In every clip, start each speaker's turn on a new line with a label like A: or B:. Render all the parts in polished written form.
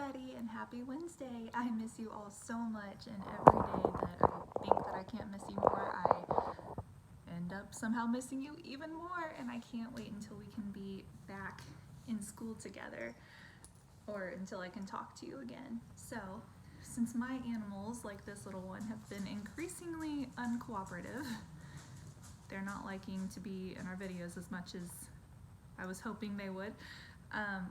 A: everybody, and happy Wednesday. I miss you all so much, and every day that I think that I can't miss you more, I end up somehow missing you even more, and I can't wait until we can be back in school together, or until I can talk to you again. So, since my animals, like this little one, have been increasingly uncooperative, they're not liking to be in our videos as much as I was hoping they would,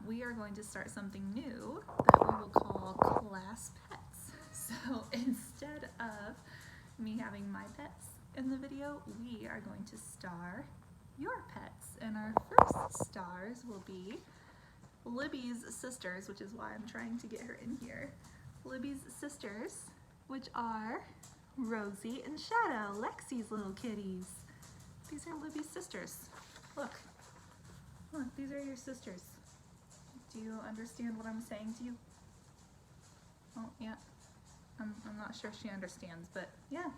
A: we are going to start something new that we will call Class Pets. So instead of me having my pets in the video, we are going to star your pets. And our first stars will be Libby's sisters, which is why I'm trying to get her in here. Libby's sisters, which are Rosie and Shadow, Lexi's little kitties. These are Libby's sisters. Look, these are your sisters. Do you understand what I'm saying to you? Oh, yeah. I'm not sure she understands, but yeah,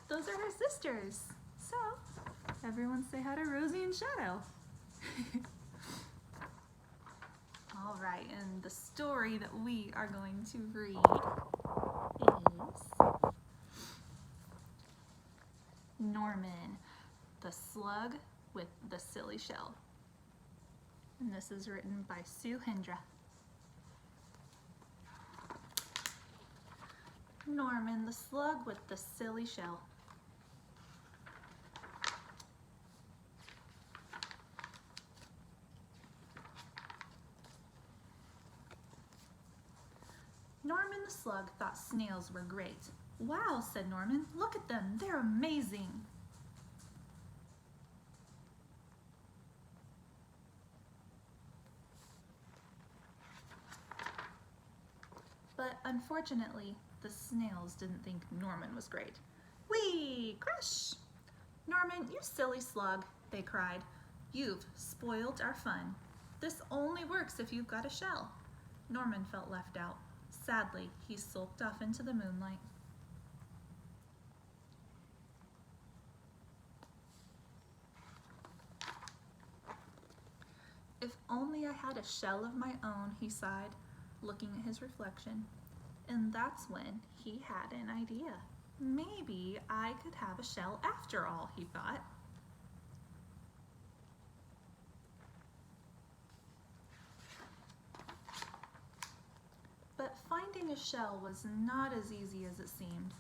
A: those are her sisters. So, everyone say hi to Rosie and Shadow. All right, and the story that we are going to read is Norman, the Slug with the Silly Shell. And this is written by Sue Hendra. Norman, the slug with the silly shell. Norman the slug thought snails were great. Wow, said Norman, look at them, they're amazing. But unfortunately, the snails didn't think Norman was great. Whee! Crash! Norman, you silly slug, they cried. You've spoiled our fun. This only works if you've got a shell. Norman felt left out. Sadly, he sulked off into the moonlight. If only I had a shell of my own, he sighed, looking at his reflection. And that's when he had an idea. Maybe I could have a shell after all, he thought. But finding a shell was not as easy as it seemed.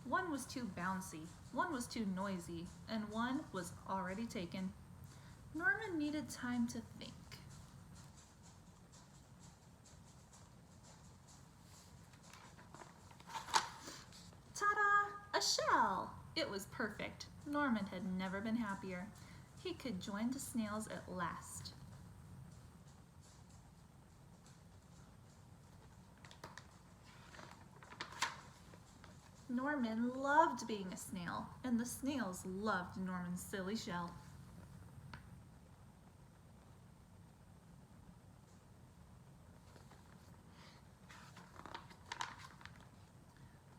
A: One was too bouncy, one was too noisy, and one was already taken. Norman needed time to think. Ta-da! A shell! It was perfect. Norman had never been happier. He could join the snails at last. Norman loved being a snail, and the snails loved Norman's silly shell.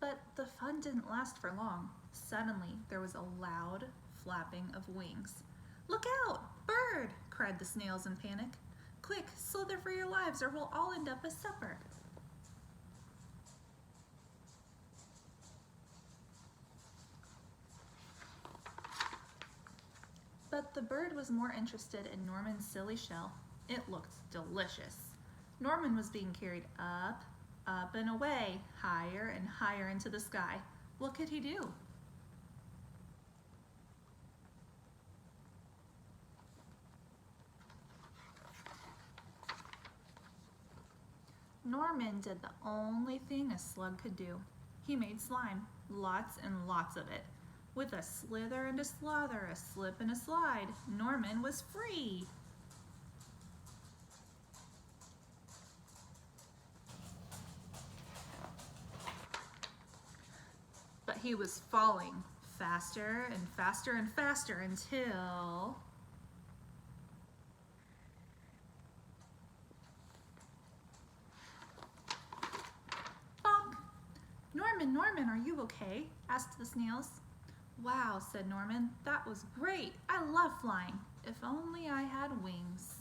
A: But the fun didn't last for long. Suddenly, there was a loud flapping of wings. Look out! Bird! Cried the snails in panic. Quick, slither for your lives or we'll all end up as supper. But the bird was more interested in Norman's silly shell. It looked delicious. Norman was being carried up, up and away, higher and higher into the sky. What could he do? Norman did the only thing a slug could do. He made slime, lots and lots of it. With a slither and a slather, a slip and a slide, Norman was free. But he was falling faster and faster and faster until... Bonk! Norman, are you okay? Asked the snails. Wow, said Norman, that was great. I love flying. If only I had wings.